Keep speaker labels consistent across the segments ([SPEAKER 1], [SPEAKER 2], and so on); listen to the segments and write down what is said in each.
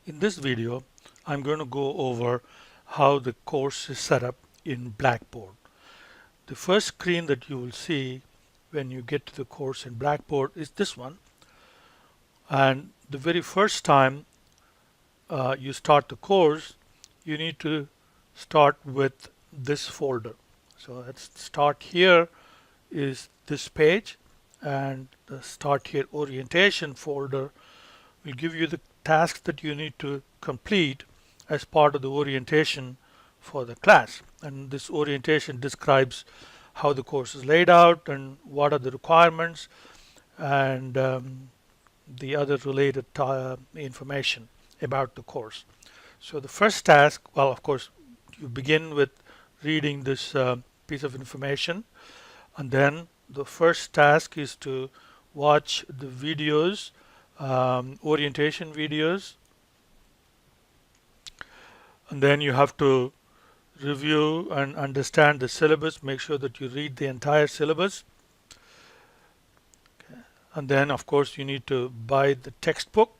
[SPEAKER 1] In this video, I'm going to go over how the course is set up in Blackboard. The first screen that you will see when you get to the course in Blackboard is this one. And the very first time you start the course, you need to start with this folder. So let's start here is this page, and the start here orientation folder will give you the tasks that you need to complete as part of the orientation for the class. And this orientation describes how the course is laid out and what are the requirements and the other related information about the course. So the first task, well, of course, you begin with reading this piece of information, and then the first task is to watch the videos, orientation videos, and then you have to review and understand the syllabus. Make sure that you read the entire syllabus. Okay. And then of course you need to buy the textbook.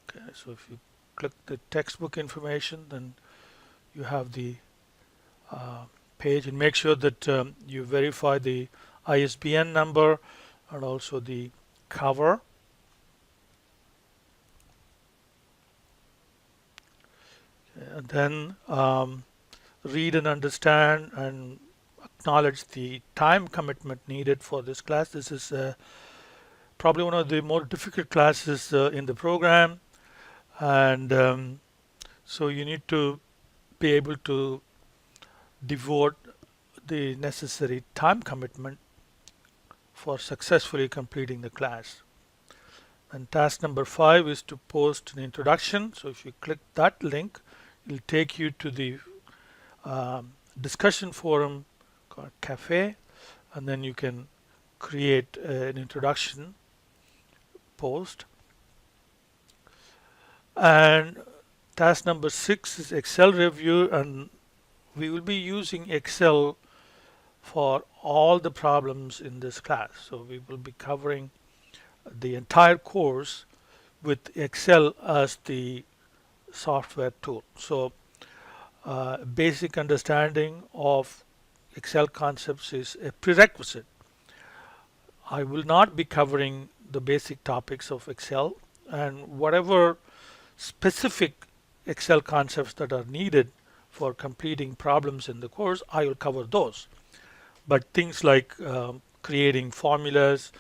[SPEAKER 1] Okay, so if you click the textbook information, then you have the page, and make sure that you verify the ISBN number and also the cover. And then read and understand and acknowledge the time commitment needed for this class. This is probably one of the more difficult classes in the program, and so you need to be able to devote the necessary time commitment for successfully completing the class. And task number 5 is to post an introduction. So if you click that link, it'll take you to the discussion forum called Cafe, and then you can create an introduction post. And task number 6 is Excel review, and we will be using Excel for all the problems in this class. So we will be covering the entire course with Excel as the software tool. So basic understanding of Excel concepts is a prerequisite. I will not be covering the basic topics of Excel, and whatever specific Excel concepts that are needed for completing problems in the course, I will cover those. But things like creating formulas,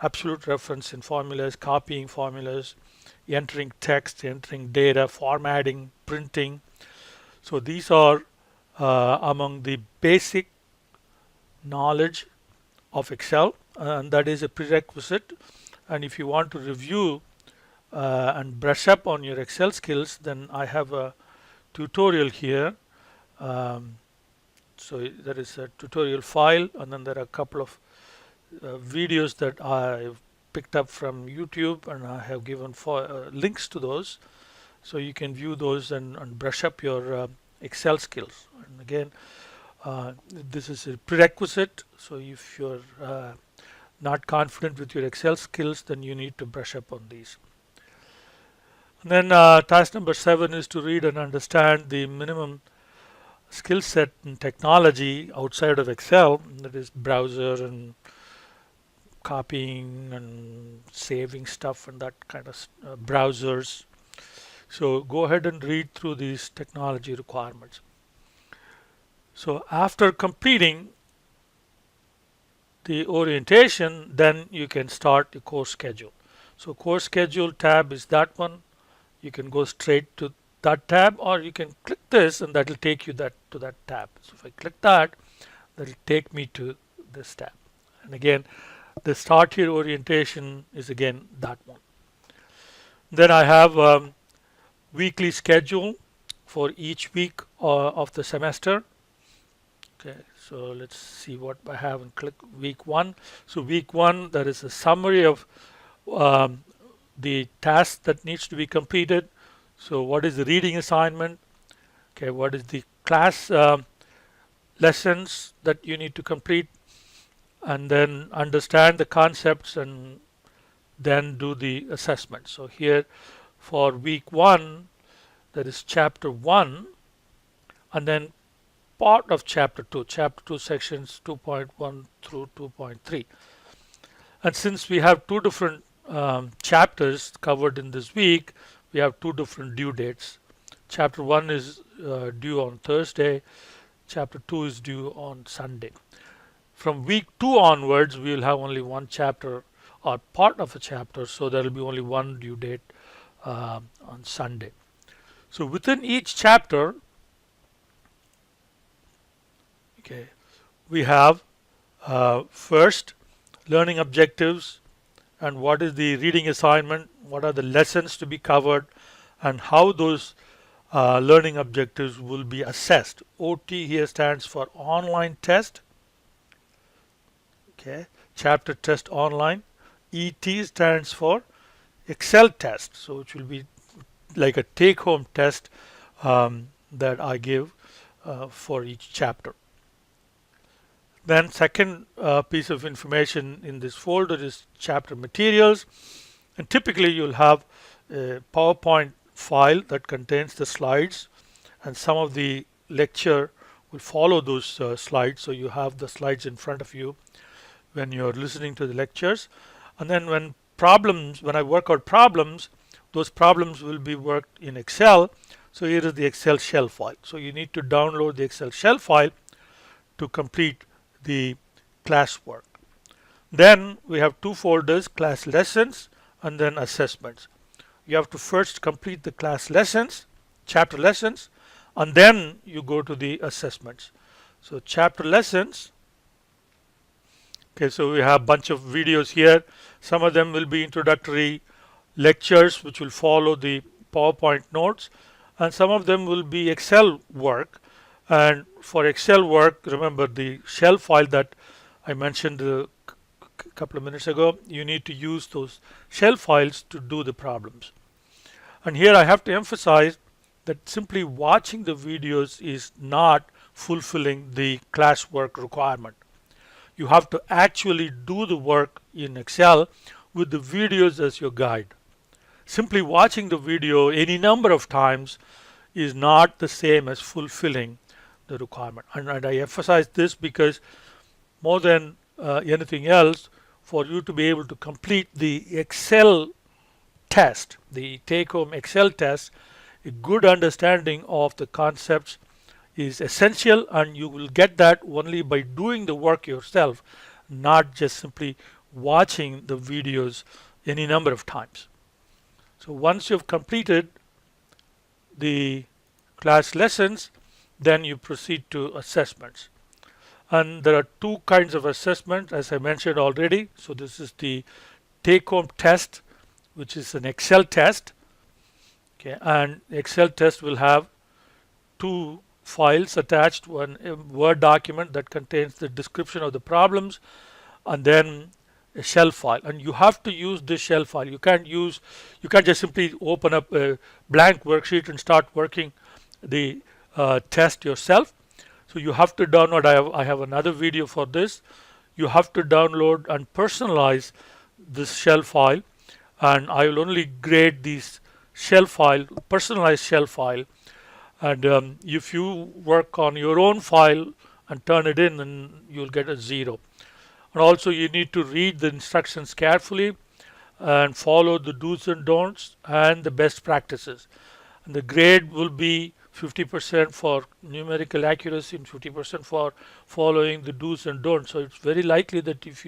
[SPEAKER 1] absolute reference in formulas, copying formulas, entering text, entering data, formatting, printing. So these are among the basic knowledge of Excel, and that is a prerequisite. And if you want to review and brush up on your Excel skills, then I have a tutorial here. So there is a tutorial file, and then there are a couple of videos that I've picked up from YouTube, and I have given links to those, so you can view those and brush up your Excel skills. And again, this is a prerequisite, so if you're not confident with your Excel skills, then you need to brush up on these. And then task number 7 is to read and understand the minimum skill set in technology outside of Excel, that is browser and copying and saving stuff and that kind of browsers. So go ahead and read through these technology requirements. So after completing the orientation, then you can start the course schedule. So course schedule tab is that one. You can go straight to that tab, or you can click this and that will take you to that tab. So if I click that, that will take me to this tab. And again, the start here orientation is again that one. Then I have weekly schedule for each week of the semester. Okay, so let's see what I have and click week 1. So week 1, there is a summary of the task that needs to be completed. So what is the reading assignment? Okay, what is the class lessons that you need to complete, and then understand the concepts and then do the assessment. So here For week 1, there is chapter 1 and then part of chapter 2, sections 2.1 through 2.3. And since we have two different chapters covered in this week, we have two different due dates. Chapter 1 is due on Thursday, chapter 2 is due on Sunday. From week 2 onwards, we will have only one chapter or part of a chapter, so there will be only one due date on Sunday. So within each chapter, okay, we have first learning objectives and what is the reading assignment, what are the lessons to be covered, and how those learning objectives will be assessed. OT here stands for online test. Okay, chapter test online. ET stands for Excel test. So it will be like a take-home test that I give for each chapter. Then second piece of information in this folder is chapter materials, and typically you'll have a PowerPoint file that contains the slides, and some of the lecture will follow those slides, so you have the slides in front of you when you're listening to the lectures. And then when I work out problems, those problems will be worked in Excel. So here is the Excel shell file. So you need to download the Excel shell file to complete the classwork. Then we have two folders, class lessons and then assessments. You have to first complete the class lessons, chapter lessons, and then you go to the assessments. So chapter lessons, okay, so we have a bunch of videos here. Some of them will be introductory lectures which will follow the PowerPoint notes, and some of them will be Excel work. And for Excel work, remember the shell file that I mentioned a couple of minutes ago, you need to use those shell files to do the problems. And here I have to emphasize that simply watching the videos is not fulfilling the classwork requirement. You have to actually do the work in Excel with the videos as your guide. Simply watching the video any number of times is not the same as fulfilling the requirement. And I emphasize this because more than anything else, for you to be able to complete the Excel test, the take-home Excel test, a good understanding of the concepts is essential, and you will get that only by doing the work yourself, not just simply watching the videos any number of times. So once you've completed the class lessons, then you proceed to assessments. And there are two kinds of assessment, as I mentioned already. So this is the take-home test, which is an Excel test. Okay, and Excel test will have two files attached, one a Word document that contains the description of the problems, and then a shell file. And you have to use this shell file. You can't just simply open up a blank worksheet and start working the test yourself. So you have to download, I have another video for this. You have to download and personalize this shell file, and I will only grade this shell file, personalized shell file. And if you work on your own file and turn it in, then you'll get a 0. And also you need to read the instructions carefully and follow the do's and don'ts and the best practices. And the grade will be 50% for numerical accuracy and 50% for following the do's and don'ts. So it's very likely that if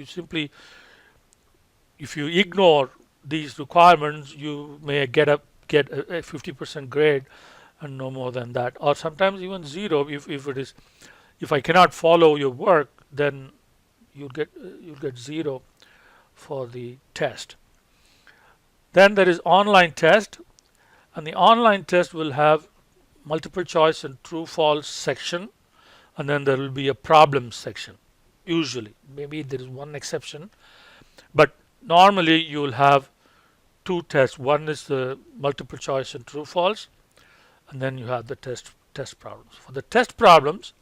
[SPEAKER 1] you ignore these requirements, you may get a 50% grade and no more than that, or sometimes even 0. If I cannot follow your work, then you'll get 0 for the test. Then there is online test, and the online test will have multiple choice and true false section, and then there will be a problem section. Usually, maybe there is one exception, but normally you will have two tests. One is the multiple choice and true false, and then you have the test problems. For the test problems,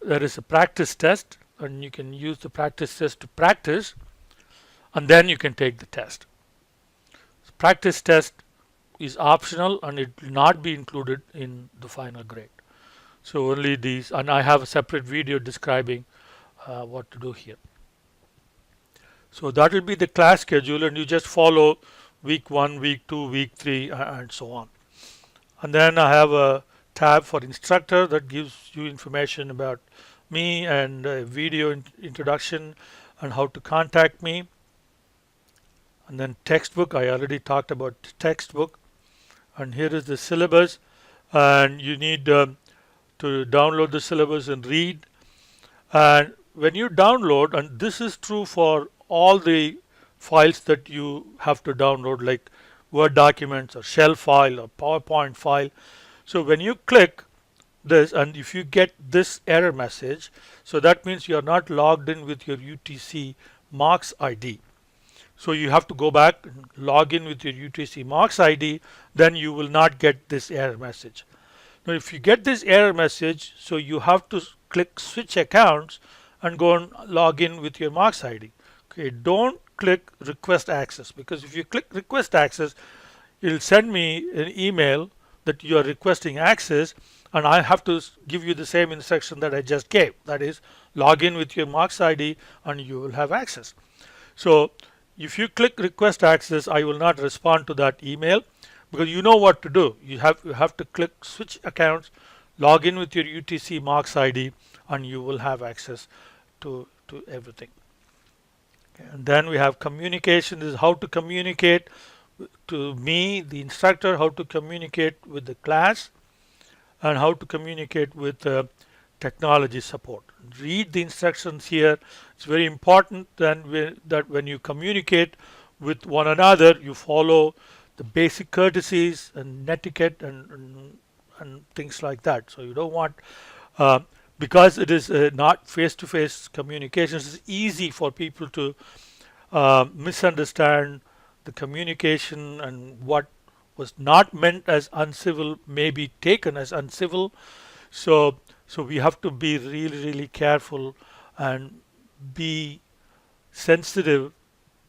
[SPEAKER 1] there is a practice test, and you can use the practice test to practice, and then you can take the test. The practice test is optional and it will not be included in the final grade. So only these, and I have a separate video describing what to do here. So that will be the class schedule, and you just follow week 1, week 2, week 3, and so on. And then I have a tab for instructor that gives you information about me and a video introduction and how to contact me. And then textbook, I already talked about textbook. And here is the syllabus, and you need to download the syllabus and read. And when you download, and this is true for all the files that you have to download, like Word documents or shell file or PowerPoint file. So when you click this, and if you get this error message, so that means you are not logged in with your UTC Marks ID. So you have to go back and log in with your UTC Marks ID, then you will not get this error message. Now if you get this error message, so you have to click switch accounts and go and log in with your Marks ID. Okay, don't click request access, because if you click request access, it'll send me an email that you are requesting access, and I have to give you the same instruction that I just gave. That is, log in with your Marks ID and you will have access. So if you click request access, I will not respond to that email, because you know what to do. You have to click switch accounts, log in with your UTC Marks ID, and you will have access to everything. And then we have communication. This is how to communicate to me, the instructor, how to communicate with the class, and how to communicate with technology support. Read the instructions here. It's very important that when you communicate with one another, you follow the basic courtesies and etiquette and things like that. So you don't want, because it is not face-to-face communications, it's easy for people to misunderstand the communication, and what was not meant as uncivil may be taken as uncivil. So we have to be really careful and be sensitive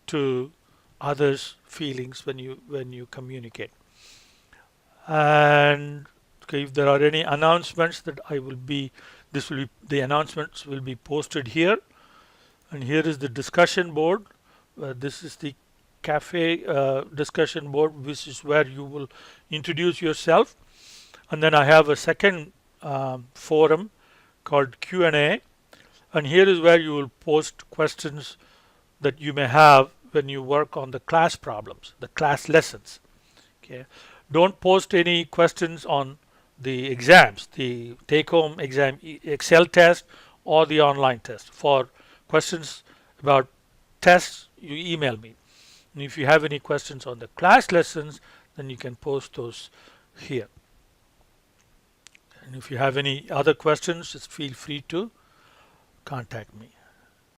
[SPEAKER 1] to others' feelings when you communicate. And okay, if there are any announcements that the announcements will be posted here. And here is the discussion board. This is the cafe discussion board, which is where you will introduce yourself. And then I have a second forum called Q&A, and here is where you will post questions that you may have when you work on the class problems, the class lessons. Okay, don't post any questions on the exams, the take-home exam, Excel test, or the online test. For questions about tests, you email me. And if you have any questions on the class lessons, then you can post those here. And if you have any other questions, just feel free to contact me.